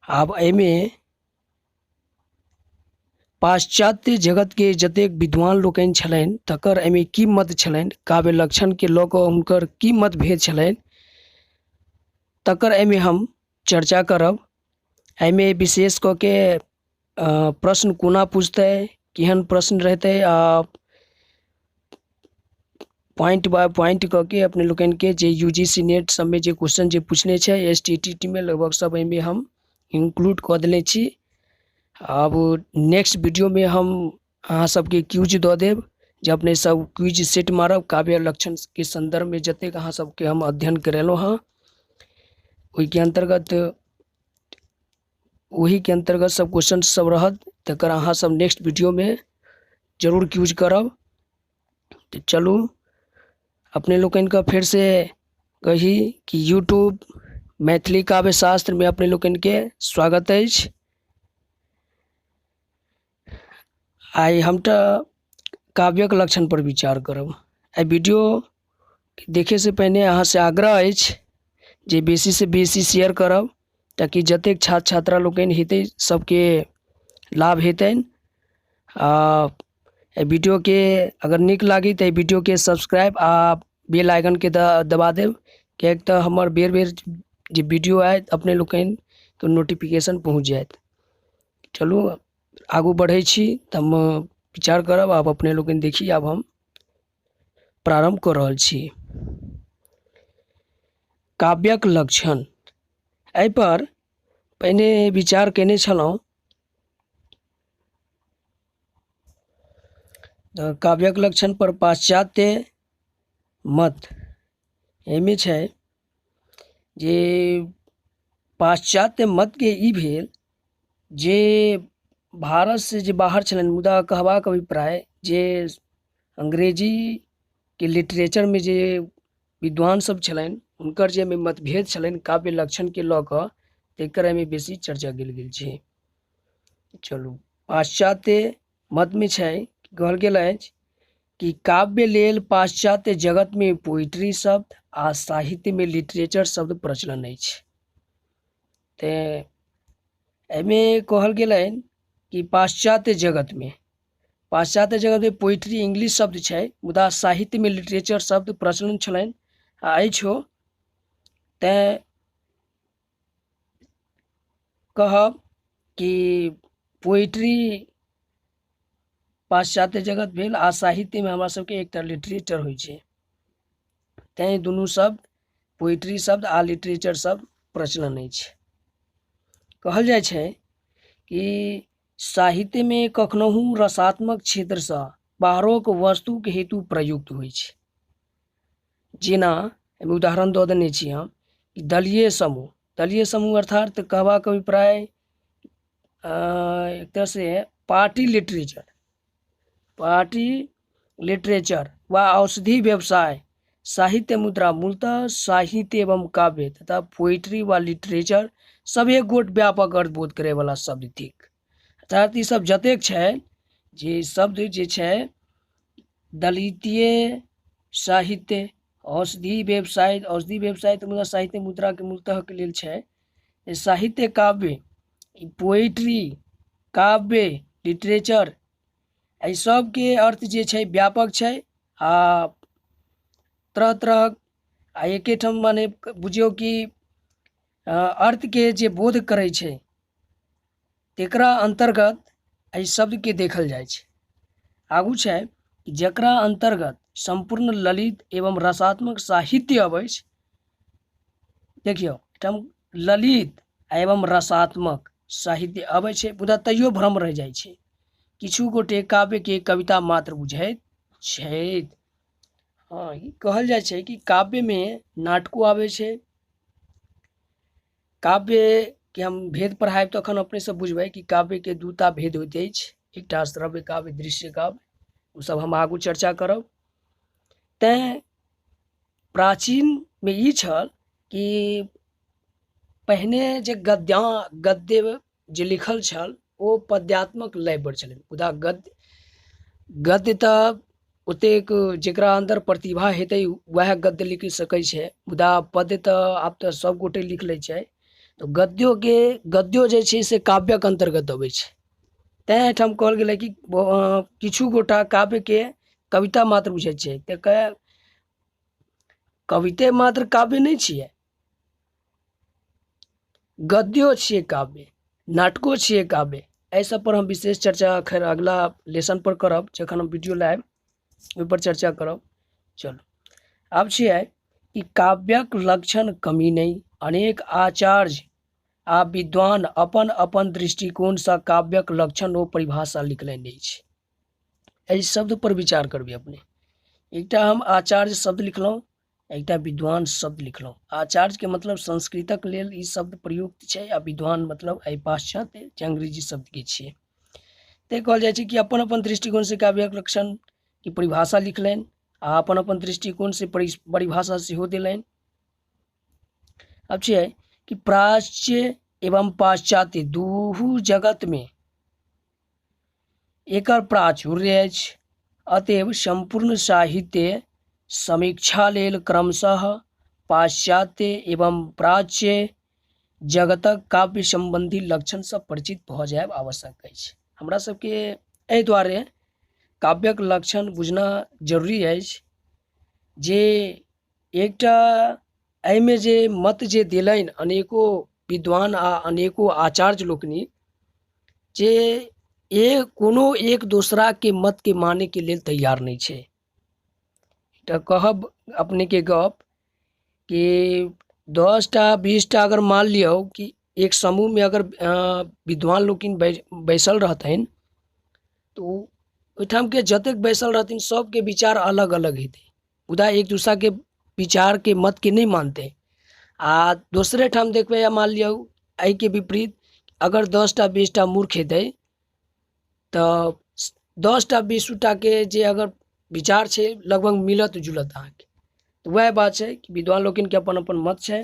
आब एहिमे पाश्चात्य जगत के जतेक विद्वान लोकनि छलनि तकर एहिमे की मत छलनि, काव्य लक्षण के लऽ कऽ हुनकर की मतभेद छलनि तकर एहिमे हम चर्चा करब। एहिमे विशेष कऽ के प्रश्न कोना पूछतै, केहन प्रश्न रहतै आ पॉइंट बाय पॉइंट कऽ के अपने लोकनि के जे यूजीसी नेट सबमे जे क्वेश्चन जे पूछने छै एसटीईटी में लगभग सब एहिमे हम इंक्लूड कऽ देने छी। अब नेक्स्ट वीडियो में हम अहाँ सबके क्यूज दऽ देब जे अपने सब क्यूज सेट मारब काव्य लक्षण के संदर्भ में जतेक अहाँ सबके हम अध्ययन करेलहुँ हँ ओहिके अंतर्गत सब क्वेश्चन सब रहत, तकर अहाँ सब नेक्स्ट वीडियो में जरूर क्यूज करब। तो चलू अपने लोकनि का फिर से कही कि यूट्यूब मैथिली काव्य शास्त्र में अपने लोकनि के स्वागत अछि। आइ हम काव्यक लक्षण पर विचार करब। एहि वीडियो देखे से पहिने अहाँ से आग्रह अछि जे बेसी से बेसी शेयर करब ताकि जतेक छात्र छात्रा लोकनि हेतै सबके लाभ हेतनि। वीडियो के अगर नीक लागी तो वीडियो के सब्सक्राइब आ बेल आइकन के दबा देब, किएक तऽ हमर बेर बेर जे वीडियो आयत अपने लोकनि के नोटिफिकेशन पहुँच जायत। चलू आगू बढ़ै छी तऽ हम विचार करब। आब अपने लोकनि देखी, आब हम प्रारंभ कर रहल छी। काव्यक लक्षण एहि पर पहिने विचार केने छलहुँ। काव्यक लक्षण पर पाश्चात्य मत एहिमे छै जे पाश्चात्य मत के ई भेल जे भारत से जे बाहर छलनि, मुदा कहबाक अभिप्राय जे अंग्रेजी के लिटरेचर में जे विद्वान सब छलनि हुनकर जे एहिमे मतभेद छलनि काव्य लक्षण के लऽ कऽ तेकर एहिमे बेसी चर्चा गेल छै। चलू पाश्चात्य मत में छै कहल गेल अछि कि काव्य लेल पाश्चात्य जगत में पोइट्री शब्द आ साहित्य में लिटरेचर शब्द प्रचलन अछि। ते एहिमे कहल गेल अछि कि पाश्चात्य जगत में पोइट्री इंग्लिश शब्द छै, मुदा साहित्य में लिटरेचर शब्द प्रचलन छलनि आ अछि। तैं कहब कि पोइट्री पाश्चात्य जगत भेल आ साहित्य में हमरा सबके एकटा लिटरेचर होइ छै, तैं दुनू शब्द पोइट्री शब्द आ लिटरेचर शब्द प्रचलन अछि। कहल जाइ छै कि साहित्य में कखनहु रसात्मक क्षेत्र से बाहरोक वस्तु के हेतु प्रयुक्त होइ छै। जेना उदाहरण दऽ देने छी हम दलीय समूह अर्थात कहबाक अभिप्राय एक तरह से पार्टी लिटरेचर व औषधि व्यवसाय साहित्य मुद्रा मूलतः साहित्य एवं काव्य तथा पोइट्री व लिटरेचर सब एक गोट व्यापक अर्थ बोध करे वाला शब्द थिक। अर्थात ई सब जतेक छै जे शब्द जे छै दलितीय साहित्य औषधि व्यवसाय तो मुदा साहित्य मुद्रा के मूलतः के लेल छै। साहित्य काव्य पोइट्री काव्य लिटरेचर एहि सब के अर्थ जे छै व्यापक छै आ तरह तरह आ एके ठाम माने बुझियो कि अर्थ के जे बोध करे छै तेकरा अंतर्गत एहि शब्द के देखल जाइ छै। आगू छै जकरा अंतर्गत संपूर्ण ललित एवं रसात्मक साहित्य अबै छै। देखियो ललित एवं रसात्मक साहित्य अबै छै, मुदा तैयो भ्रम रह जाइ छै। किछु गोटे काव्य के कविता मात्र बुझैत छथि। हाँ, ई कहल जाइ छै कि काव्य में नाटको आबै छै। काव्य के हम भेद पढ़ाएब तखन अपने सब बुझबै कि काव्य के दूटा भेद होइत अछि, एकटा श्रव्य काव्य दृश्य काव्य, ओ सब हम आगू चर्चा करब। तैं प्राचीन में ई छल कि पहिने जे गद्य जे लिखल छल ओ पद्यात्मक लय पर छलै, मुदा गद्य तऽ ओतेक जेकरा अंदर प्रतिभा हेतै वएह गद्य लिख सकै छै, मुदा पद्य तऽ आब तऽ सब गोटे लिख लै छै। तो गद्यो जे छै से काव्यक अंतर्गत अबै छै। तैं एहिठाम कहल गेलै कि किछु गोटा काव्यके कविता मात्र बुझैत छै, तऽ कविते मात्र काव्य नहीं छियै, गद्यो छियै काव्य, नाटको छियै काव्य। एहि सब पर हम विशेष चर्चा खैर अगला लेसन पर करब, जखन हम वीडियो लायब ओहि पर चर्चा करब। चलू आब छियै कि काव्यक लक्षण कमी नहीं, अनेक आचार्य आ विद्वान अपन अपन दृष्टिकोण से काव्यक लक्षण ओ परिभाषा लिखलनि अछि। एहि शब्द पर विचार करबी अपने। एकटा हम आचार्य शब्द लिखलहुँ, एकटा विद्वान शब्द लिखलहुँ। आचार्य के मतलब संस्कृतक लेल ई शब्द प्रयुक्त छै, आ विद्वान मतलब एहि पाश्चात्य जे अंग्रेजी शब्द के छियै। ते कहल जाइ छै कि अपन अपन दृष्टिकोण से काव्यक लक्षण की परिभाषा लिखलनि, आ अपन अपन दृष्टिकोण से परिभाषा सेहो देलनि। अब छै कि प्राच्य एवं पाश्चात्य दूहू जगत में एकर प्राचुर्य अछि, अतएव संपूर्ण साहित्य समीक्षा लेल क्रमशः पाश्चात्य एवं प्राच्य जगतक काव्य संबंधी लक्षण से परिचित भऽ जायब आवश्यक अछि। हमरा सबके एहि दुआरे काव्यक लक्षण बुझना जरूरी अछि, जे एकटा एहिमे जे मत जे देलनि अनेको विद्वान आ अनेको आचार्य लोकनि, जे कोनो एक दूसरा के मत के माने के लेल तैयार नहीं छै। एकटा कहब अपने के गप कि 10टा 20टा अगर मान लियौ कि एक समूह में अगर विद्वान लोकिन बैसल रहथिन, तो ओहिठाम के जतेक बैसल रहथिन सबके विचार अलग अलग हेतै, मुदा एक दूसरा के विचार के मत के नहीं मानते। आ दोसरे ठाम देखबै, या मान लियौ एहि के विपरीत अगर 10टा 20टा मूर्ख हेतै, तऽ 10टा 20टा के जे अगर विचार छै लगभग मिलत जुलत अहाँके। तो वह बात छै कि विद्वान लोकिन के अपन अपन मत छै।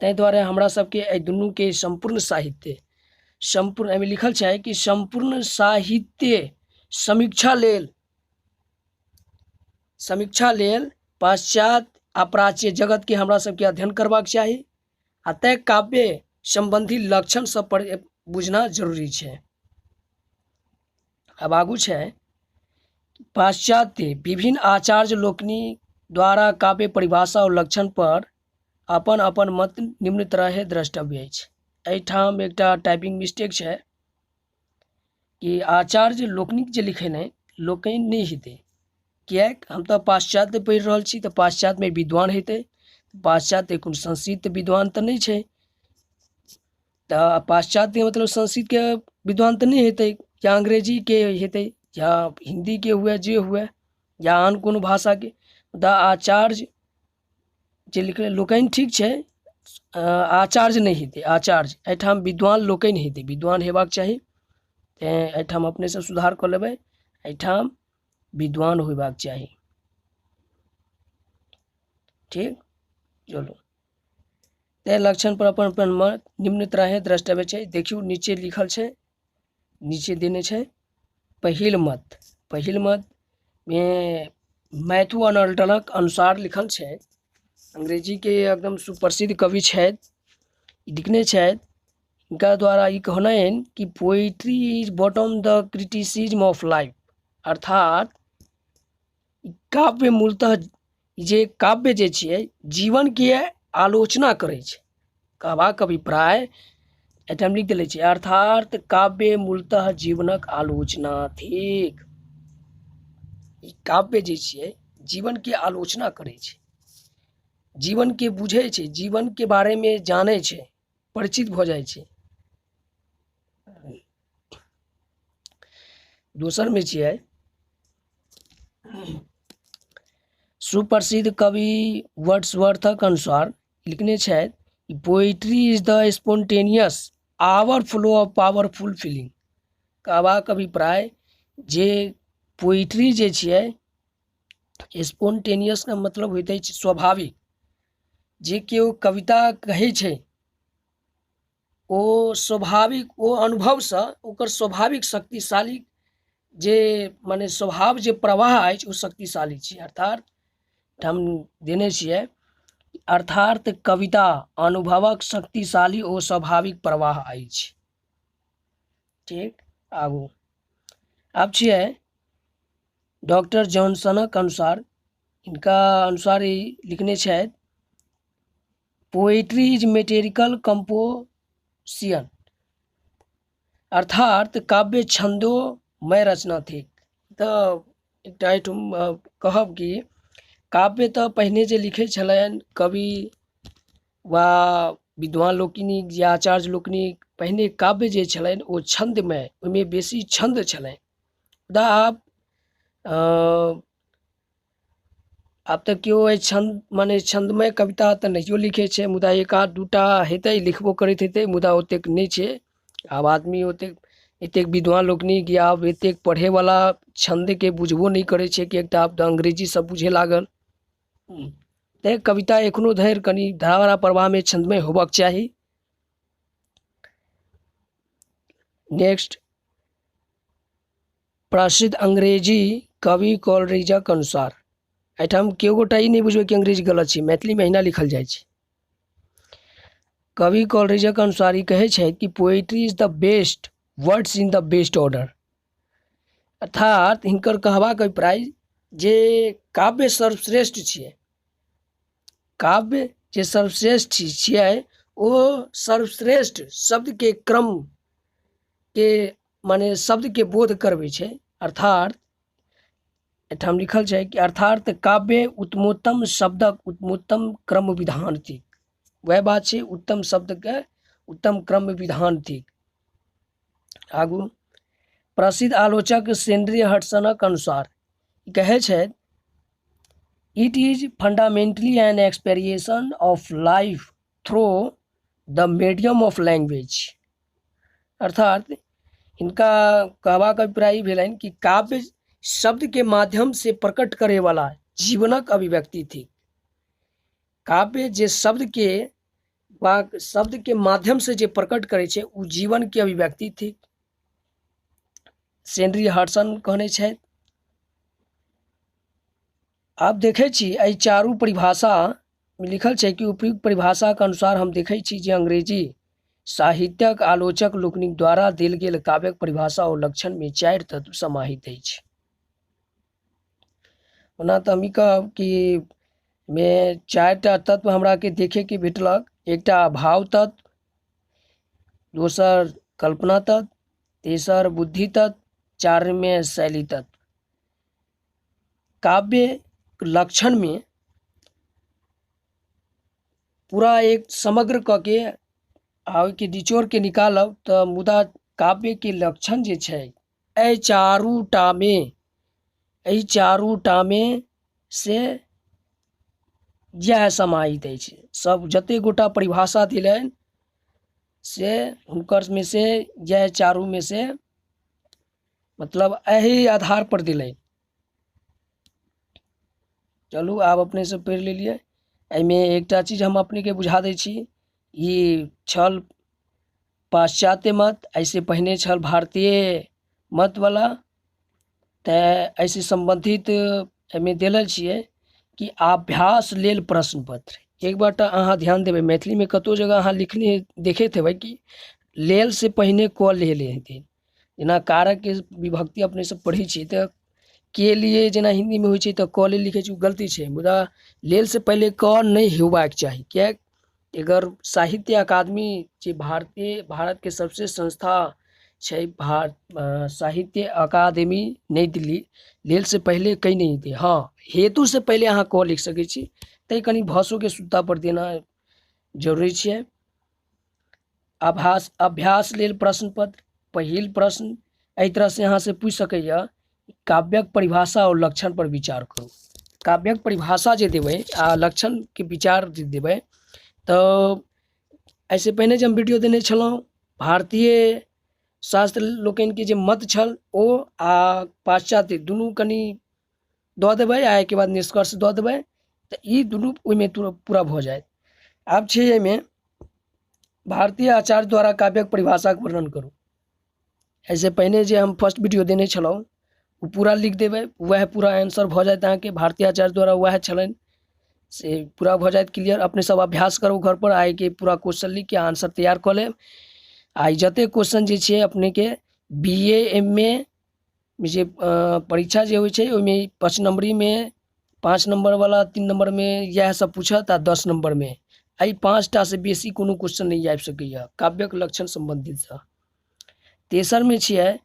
ताहि दुआरे हमरा सबके एहि दुनू के संपूर्ण साहित्य, संपूर्ण एहिमे लिखल छै कि संपूर्ण साहित्य समीक्षा लेल पाश्चात्य आ प्राच्य जगत के हमरा सबके अध्ययन करबाक चाही, आ तय काव्य संबंधी लक्षण सब पर बुझना जरूरी छै। अब आगू छै पाश्चात्य विभिन्न आचार्य लोकनि द्वारा काव्य परिभाषा और लक्षण पर अपन अपन मत निम्न तरह द्रष्टव्य अछि। एहिठाम एकटा टाइपिंग मिस्टेक छै कि आचार्य लोकनिक जे लिखेनाइ लोकनि नहीं हेतै, किएक हम तऽ पाश्चात्य पढ़ि रहल छी, तऽ पाश्चात्य में विद्वान हेतै। पाश्चात्य कोनो संस्कृत विद्वान तऽ नहीं छै, तऽ पाश्चात्य मतलब संस्कृत के विद्वान तऽ नहीं हेतै, या अंग्रेजी के हेतै, या हिंदी के हुए जे हुए, या आन कोनो भाषा के। मुदा आचार्य जे लिखले लोकनि ठीक छै, आचार्य नहीं हेतै। आचार्य एहिठाम विद्वान लोकनि हेतै, विद्वान हेबाक चाही। तेँ एहिठाम अपने से सुधार कऽ लेबै, एहिठाम विद्वान होयबाक चाही। ठीक, चलू। तय लक्षण पर अपन अपन मत निम्न तरह द्रष्टव्य छै। देखियो नीचे लिखल छै, नीचे देने छै पहिल मत। पहिल मत में मैथ्यू अर्नोल्टक अनुसार लिखल छै। अंग्रेजी के एकदम सुप्रसिद्ध कवि छथि, लिखने छथि। इनका द्वारा ई कहनाइन कि poetry is bottom the criticism of life, अर्थात काव्य मूलतः जे काव्य जे छियै जीवन के आलोचना करै छै। कहबाक अभिप्राय एहिठाम लिख देले छै, अर्थात काव्य मूलतः जीवनक आलोचना थिक। ई काव्य जे छियै जीवन के आलोचना करै छै, जीवन के बुझै छै, जीवन के बारे में जानै छै, परिचित भऽ जाइ छै। दोसर में छियै सुप्रसिद्ध कवि वर्ड्सवर्थक अनुसार लिखने छथि, poetry is the spontaneous overflow of powerful feeling. कहबाक अभिप्राय जे पोइट्री जे छियै स्पॉन्टेनियस का मतलब होइत अछि स्वाभाविक। जे केओ कविता कहै छै ओ स्वाभाविक, ओ अनुभव से ओकर स्वाभाविक शक्तिशाली जे माने स्वभाव जे प्रवाह अछि ओ शक्तिशाली छै। अर्थात हम देने छियै अर्थात कविता अनुभवक शक्तिशाली ओ स्वाभाविक प्रवाह अछि। ठीक, आगू आब छियै डॉक्टर जॉनसनक अनुसार, इनका अनुसार ई लिखने छथि, पोएट्री इज मेटेरिकल कंपोजिशन, अर्थात काव्य छंदोमय रचना थिक। तऽ एकटा एहिठाम कहब कि काव्य तऽ पहिने जे लिखै छलनि कवि वा विद्वान लोकनिक या आचार्य लोकनिक, पहिने काव्य जे छलनि ओ छंदमय, ओहिमे बेसी छंद छलनि। मुदा आब तऽ केओ एहि छंद मने छंदमय कविता तऽ नहियो लिखै छै, मुदा एक आध दूटा हेतै, लिखबो करैत हेतै, मुदा ओतेक नहि छै। आब आदमी ओतेक एतेक विद्वान लोकनिक या आब एतेक पढ़ैवला छंदके बुझबो नहि करै छै, कि एकटा आब तऽ अंग्रेजी सब बुझे लागल। तैँ कविता एखनो धरि कनि धारा प्रवाहमे छंदमय होबक चाही। नेक्स्ट, प्रसिद्ध अंग्रेजी कवि कॉलरिजक अनुसार, एहिठाम केओ गोटा ई नहि बुझबै कि अंग्रेजी गलत छै, मैथिलीमे अहिना लिखल जाइ छै। कवि कॉलरिजक अनुसार ई कहै छै कि poetry is the best words in the best order, अर्थात हिनकर कहबाक अभिप्राय जे काव्य सर्वश्रेष्ठ छियै, काव्य जे सर्वश्रेष्ठ छियै ओ सर्वश्रेष्ठ शब्दके क्रमके माने शब्दके बोध करबै छै। अर्थात एहिठाम लिखल छै कि अर्थात काव्य उत्तमोत्तम शब्दक उत्तमोत्तम क्रम विधान थिक। वह बात छै, उत्तम शब्दके उत्तम क्रम विधान थिक। आगू, प्रसिद्ध आलोचक सेंड्री हडसनक अनुसार कहै छै, it is fundamentally an expression of life through the medium of language, अर्थात इनका कहबाक अभिप्राय भेलनि कि काव्य शब्द के माध्यम से प्रकट करे वाला जीवनक अभिव्यक्ति थी। काव्य जे शब्द के माध्यम से जे प्रकट करे छै ओ जीवन के अभिव्यक्ति थी। सेंड्री हडसन कहने छथि, आप देखे छी एहि चारू परिभाषा में लिखल छै कि उपयुक्त परिभाषा के अनुसार हम देखे छी जे अंग्रेजी साहित्यक आलोचक लोकनिक द्वारा देल गेल काव्यक परिभाषा और लक्षण में 4 तत्व समाहित अछि। ओना तऽ हम ई कहब कि में 4टा तत्व हमरा के देखे के भेटलक। एकटा भाव तत्व, दोसर कल्पना तत्व, तेसर बुद्धि तत्व, 4 में शैली तत्व। काव्य लक्षण में पूरा एक समग्र क के आ के निचोड़ के निकालब तो मुदा काव्य के लक्षण जे छै एहि चारूटा में से यह समाहित अछि। सब जते गोटा परिभाषा दिलनि से हुनकर में से यह चारू में से मतलब एही आधार पर दिलनि। चलू आब अपने से पढ़ि लेलिए। एहिमे एकटा चीज हम अपने के बुझा दै छी, ई छल पाश्चात्य मत, ऐसे पहले छल भारतीय मत वाला। ऐसे संबंधित में देल छिए कि अभ्यास लेल प्रश्न पत्र। एक बार अहाँ ध्यान देवे, मैथिली में कतो जगह अहाँ लिखने देखैत हेबै कि लेल से पहिने क लेले हेथिन। जेना कारक के विभक्ति अपने सब पढ़ी छी तो के लिए जेना हिंदी में होइ तो क ले लिखे छी, गलती है। मुदा लेल से पहले क नहीं होबाक चाहिए। क्या अगर साहित्य अकादमी जे भारत के सबसे संस्था छै, साहित्य अकादमी नई दिल्ली, लेल से पहले कहीं नहीं थे। हाँ, हेतु से पहले अहाँ क लिख सकै छी, तै कनी भाषो के शुद्धता पर देना जरूरी है। अभ्यास लेल प्रश्न पत्र। पहिल प्रश्न एहि तरह से अहाँ से पूछ सकैया, काव्यक परिभाषा और लक्षण पर विचार करू। काव्यक परिभाषा जे देबै आ लक्षण के विचार जे देबै तो ऐसे पहले जब हम वीडियो देने छलहुँ भारतीय शास्त्र लोकन के जे मत छल ओ आ पाश्चात्य दुनू कनी दऽ देबै आ एके बाद निष्कर्ष दऽ देबै तऽ ई दुनू ओहिमे पूरा भऽ जायत। आब छै एहिमे भारतीय आचार्य द्वारा काव्यक परिभाषा के वर्णन करू। ऐसे पहले जे हम फर्स्ट वीडियो देने छलहुँ वो पूरा लिख देबै, वह पूरा आंसर भऽ जायत अहाँके। भारतीय आचार्य द्वारा वह छलनि से पूरा भ जाए क्लियर। अपने सब अभ्यास करू घर पर, आइ के पूरा क्वेश्चन लिख के आंसर तैयार कर लेब। आई जते क्वेश्चन जे छै अपने के BA MA में जे परीक्षा जे होइ छै ओहिमे 5 नंबरी में 5 नंबर वाला 3 नंबर में यह सब पूछत आ 10 नंबर में आई 5टा से बेसी कोनो क्वेश्चन नहीं आबि सकैया काव्यक लक्षण संबंधित सँ। तेसर में छियै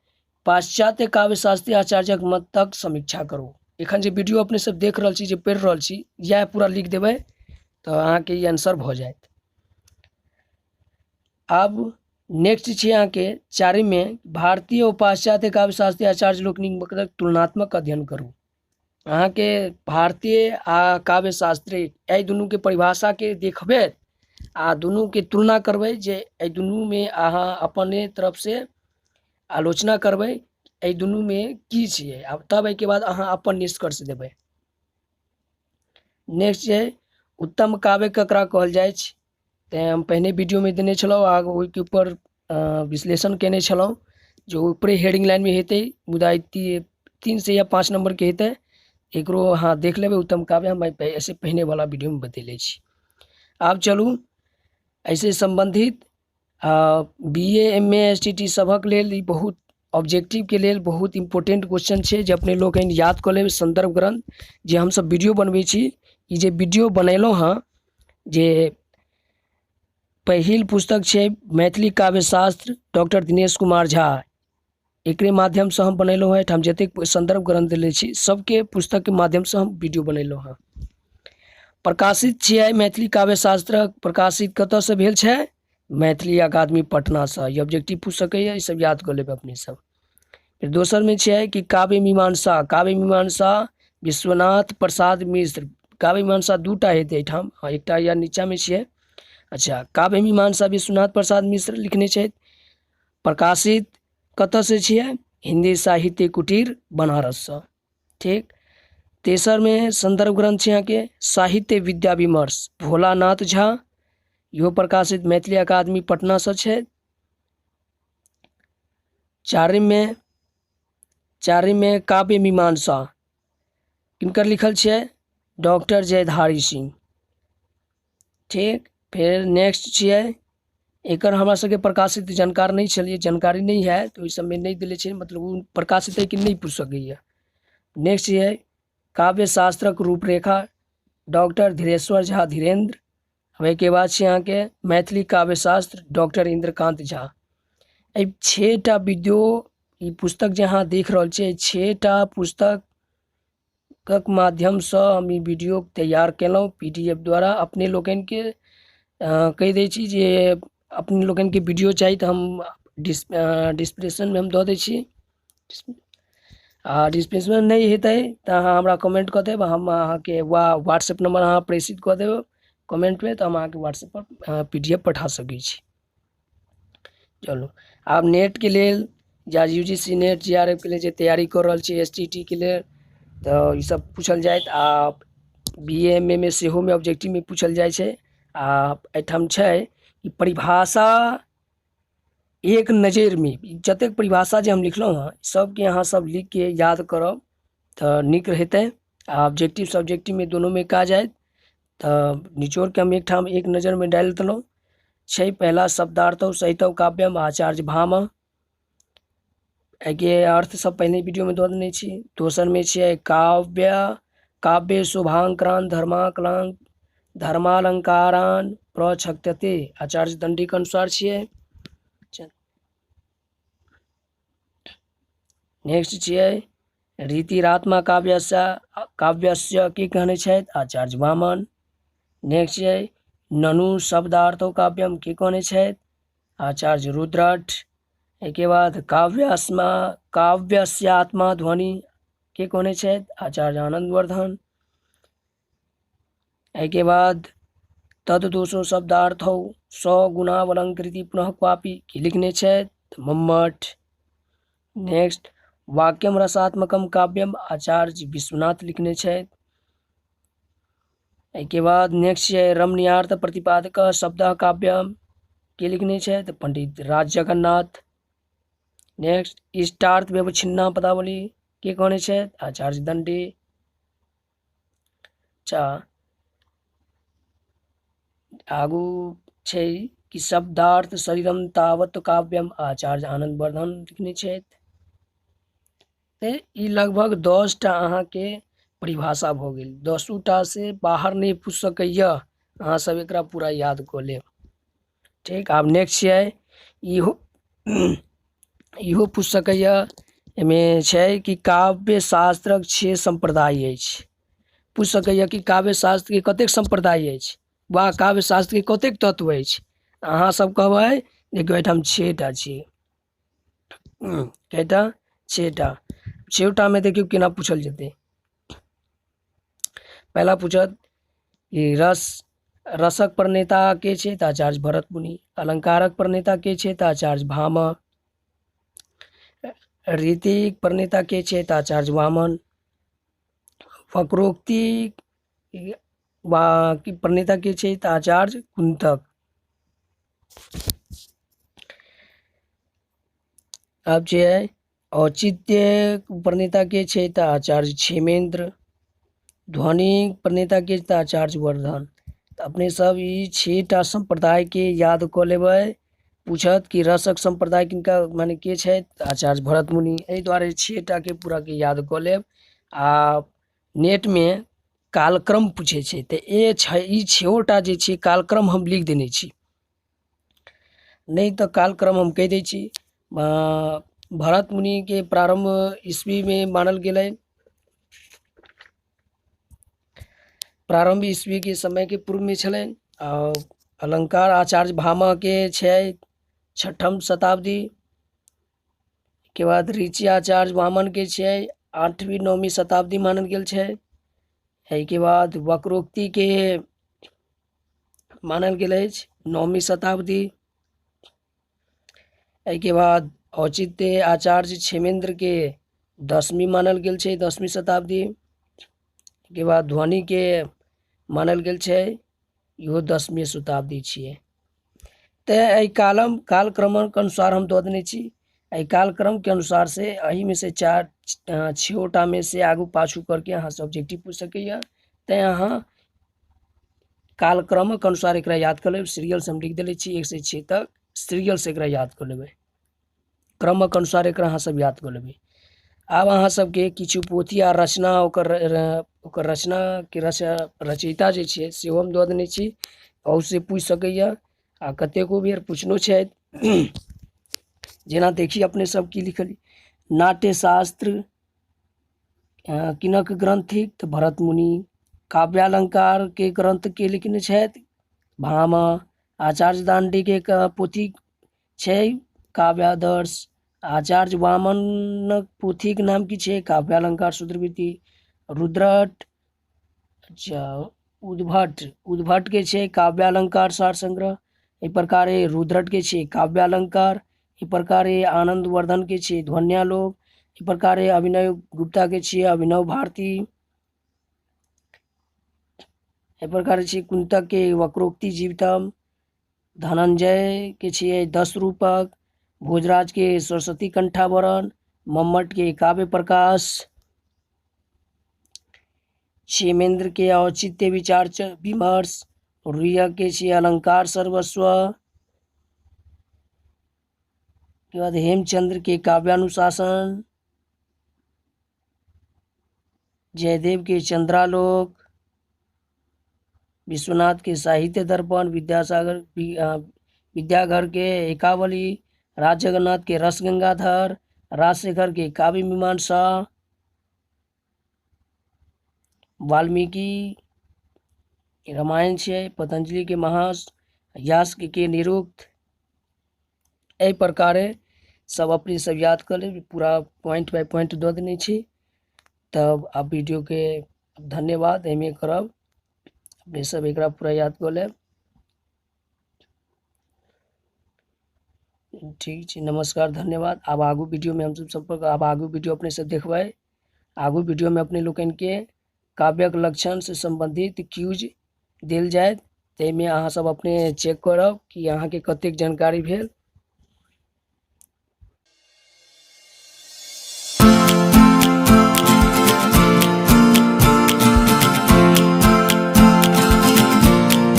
पाश्चात्य काव्य शास्त्री आचार्यक मतक समीक्षा करू। एखन जे वीडियो अपने सब देख रहल छी, जे पढ़ि रहल छी, यह पूरा लिख देबै तो अहाँके ई आंसर भ जायत। अब नेक्स्ट छै अहाँके 4 में भारतीय और पाश्चात्य काव्य शास्त्री आचार्य लोकनिक मतक तुलनात्मक अध्ययन करू। अहाँके भारतीय आ काव्य शास्त्री एहि दुनू के परिभाषा के देखबै आ दुनू के तुलना करबै जे एहि दुनू में अहाँ अपने तरफ से आलोचना करबै एहि दुनू में की छियै, आब तब एहिके बाद अहाँ अपन निष्कर्ष देबै। नेक्स्ट छै उत्तम काव्य ककरा कहल जाइ छै, तऽ हम पहिने वीडियो में देने छलहुँ आ ओहिके ऊपर विश्लेषण केने छलहुँ जो ऊपरे हेडिंग लाइन में हेतै, मुदा 3 से या 5 नंबर के हेतै, एकरो अहाँ देख लेबै। उत्तम काव्य हम ऐसे पहले वाला वीडियो में बतेले छी। आब चलू ऐसे संबंधित BA MA STT सभक लेल ई बहुत ऑब्जेक्टिव के लेल बहुत इम्पोर्टेंट क्वेश्चन छै जे अपने लोग याद कर लेबै। संदर्भ ग्रंथ जे हम सब वीडियो बनबै छी, ई जे वीडियो बनेलहुँ हँ, जे पहिल पुस्तक छै मैथिली काव्य शास्त्र डॉक्टर दिनेश कुमार झा, एकरे माध्यम से हम बनेलहुँ हँ। हम जतेक संदर्भ ग्रंथ देले छी सबके पुस्तक के माध्यम से हम वीडियो बनेलहुँ हँ। प्रकाशित छियै मैथिली काव्य शास्त्र, प्रकाशित कतऽ से भेल छै, मैथिली अकादमी पटना से। ये ऑब्जेक्टिव पूछ सकैया, ई सब याद कर लेबै अपने सब। फिर दोसर में छै कि काव्य मीमांसा, काव्य मीमांसा विश्वनाथ प्रसाद मिश्र। काव्य मीमांसा 2टा हेतै एहिठाम, हाँ एकटा या नीचा में छियै। अच्छा, काव्य मीमांसा विश्वनाथ प्रसाद मिश्र लिखने छै, प्रकाशित कतऽ से छियै, हिंदी साहित्य कुटीर बनारस से। ठीक। तेसर में संदर्भ ग्रंथ छै अहाँके साहित्य विद्या विमर्श भोलानाथ झा, इहो प्रकाशित मैथिली अकादमी पटना से छै। चारिम में काव्य मीमांसा किनकर लिखल छै, डॉक्टर जयधारी सिंह। ठीक। फिर नेक्स्ट छियै, एकर हमरा सबके प्रकाशित जानकार नहीं छलिए, जानकारी नहीं है तो इस सब में नहीं देले छै, मतलब वो प्रकाशित है कि नहीं पूछ सकैया। नेक्स्ट है काव्य शास्त्रक रूपरेखा डॉक्टर धीरेश्वर झा धीरेन्द्र। अब के बाद छै अहाँके मैथिली काव्य शास्त्र डॉक्टर इंद्रकांत झा। 6टा वीडियो ई पुस्तक जे अहाँ देख रहल छियै, 6टा पुस्तक माध्यम से हम ई वीडियो तैयार केलहुँ PDF द्वारा। अपने लोगन के कहि दै छी जे अपने लोगन के वीडियो चाहिए तो हम डिस्क्रिप्शन में हम दऽ दै छी, आ डिस्क्रिप्शन नहीं हेतै तो अहाँ हमरा कमेंट कऽ देब, हम अहाँके व्हाट्सएप नंबर अहाँ प्रेषित कऽ देब कमेंट में, तो हम अहाँके व्हाट्सएप पर PDF पठा सकै छी। चलू आब नेट के लेल या UGC नेट JRF के लिए जे तैयारी कर रहल छी STT के लिए, तो ई सब पूछल जायत। आ BA MA में सेहो में ऑब्जेक्टिव में पूछल जाय छै। आ एठाम छै कि परिभाषा एक नज़र में, जतेक परिभाषा जे हम लिखलहुँ हँ सबके अहाँ सब लिख के याद करब तो नीक रहते। ऑब्जेक्टिव सब्जेक्टिव में दोनों में का जाए, तो निचोड़ के हम एक नज़र में डालि देलहुँ छै। पहला शब्दार्थौ सहितौ काव्यम आचार्य भामह, के अर्थ सब पहले वीडियो में दऽ देने छी। दोसर में छै काव्य शोभांकरान धर्मालंकारान प्रछक्यते, आचार्य दंडी के अनुसार छियै। नेक्स्ट छियै रीतिरात्मा काव्यस्य की कहने छथि, आचार्य वामन। नेक्स्ट छै ननु शब्दार्थो काव्यम की कहने छथि, आचार्य रुद्रट। एके बाद काव्यस्यात्मा ध्वनि के कहने छथि, आचार्य आनंदवर्धन। एके बाद तद्दोषो शब्दार्थौ सगुणावलंकृति पुनः क्वापि की लिखने छथि, मम्मट। नेक्स्ट वाक्यम रसात्मकम काव्यम आचार्य विश्वनाथ लिखने छथि। एके बाद नेक्स्ट है रमणीयार्थ प्रतिपादक शब्द काव्यम के लिखने छथि, पंडित राज जगन्नाथ। नेक्स्ट इष्टार्थ व्यवच्छिन्ना पदावली के कहने छथि, आचार्य दंडी। अच्छा, आगू छै कि शब्दार्थ शरीरम तावत काव्यम आचार्य आनंद वर्धन लिखने छथि। ते ई लगभग 10टा अहाँके परिभाषा भऽ गेल, 10टा से बाहर नहीं पूछ सकैए, अहाँ सब एकरा पूरा याद कऽ लेब। ठीक, आब नेक्स्ट छै इहो पूछ सकैए, एहिमे छै कि काव्य शास्त्रक 6 संप्रदाय अछि। पूछ सकैए कि काव्य शास्त्र के कतेक संप्रदाय अछि वा काव्य शास्त्र के कतेक तत्व अछि। अहाँ सब कहबै देखियौ एहिठाम 6टा छै। कएटा? 6टा। 6टा में देखियौ केना पूछल जेतै। पहला पूछत कि रसक प्रणेता के छै तऽ आचार्य भरत मुनि। अलंकारक प्रणेता के छै तऽ आचार्य भामा। रीतिक प्रणेता के छै तऽ आचार्य वामन। वक्रोक्ति की प्रणेता के छै तऽ आचार्य कुंतक। अब जे है औचित्य प्रणेता के छै तऽ आचार्य क्षेमेंद्र। ध्वनि प्रणेता के तऽ आचार्य वर्धन। तऽ अपने सब ई 6टा संप्रदाय के याद कऽ लेबै। पूछत कि रसक संप्रदाय किनका माने के छथि? आचार्य भरत मुनि। एहि दुआरे 6टा के पूरा के याद कऽ लेब। आ नेट में कालक्रम पूछे छै तऽ ई 6टा जे छै कालक्रम हम लिख देने छी, नहीं तो कालक्रम हम कह दै छी। भरत मुनि के प्रारंभ ईस्वी में मानल गेलै। प्रारंभ ईस्वी के समय के पूर्व में छलनि। और अलंकार आचार्य भामा के छै 6ठम शताब्दी के बाद ऋचि आचार्य वामन के छै 8वीं 9वीं शताब्दी मानल गेल छै। एहि के बाद वक्रोक्ति के मानल गेल अछि 9वीं शताब्दी। एहि के बाद औचित्य आचार्य क्षेमेंद्र के 10वीं मानल गेल छै 10वीं शताब्दी के बाद ध्वनि के मानल गेल छै इहो 10वीं शताब्दी छियै। तऽ एहि कालक्रमक अनुसार हम दऽ देने छी। एहि कालक्रम के अनुसार से एही में से 6टा में से आगू पाछू करके अहाँ सब्जेक्टिव पूछ सकैया। तैं अहाँ कालक्रमक अनुसार एकरा याद कर लेब। सीरियल से हम लिख देले छी 1 से 6 तक, सीरियल से एकरा याद कर लेबै। क्रमक अनुसार एकरा अहाँ सब याद कर लेबै। आब अहाँ सबके किछु पोथी आ रचना ओकर रचना के रचयिता जे छै सेहो हम दऽ देने छी, और से पूछ सकैया। आ कतेको बेर पूछनो छै। जेना देखी अपने सब की लिखल नाट्यशास्त्र किनक ग्रंथ थिक तऽ भरत मुनि। काव्यालंकार के ग्रंथ के लिखने छथि भामा। आचार्य दांडी के पोथी छै काव्यादर्श। आचार्य वामन पोथीक नाम की छै? काव्यालंकार शुद्धवृत्ति। रुद्रट उद्भट के छै काव्यालंकार सार संग्रह। इस प्रकार रुद्रट के छै काव्यालंकार। इस प्रकार आनंद वर्धन के छै ध्वन्यालोक। इस प्रकार अभिनव गुप्ता के छै अभिनव भारती। इस प्रकार छै कुंतक के वक्रोक्ति जीवितम। धनंजय के छै 10 रूपक। भोजराज के सरस्वती कंठावरण। मम्मट के काव्य प्रकाश। क्षेमेंद्र के औचित्य विचार विमर्श। रुइया के छै अलंकार सर्वस्व। के बाद हेमचंद्र के काव्यानुशासन। जयदेव के चंद्रालोक। विश्वनाथ के साहित्य दर्पण। विद्याघर के एकावली। राज जगन्नाथ के रस गंगाधर। राजशेखर के काव्य मीमांसा। वाल्मीकि रामायण छै। पतंजलि के यास्क के निरुक्त। एहि प्रकारे सब अपने सब याद कर ले। पूरा पॉइंट बाय पॉइंट दऽ देने छी। तब आप वीडियो के धन्यवाद एहिमे करब। अपने सब एकरा पूरा याद कऽ लेब। ठीक छै, नमस्कार, धन्यवाद। आब आगू वीडियो में हम सब संपर्क आब आगू वीडियो अपने सब देखबै। आगू वीडियो में अपने लोकनि के काव्यक लक्षण से संबंधित क्यूज देल जायत। ताहिमे अहाँ सब अपने चेक करब कि अहाँ के कतेक जानकारी भेल।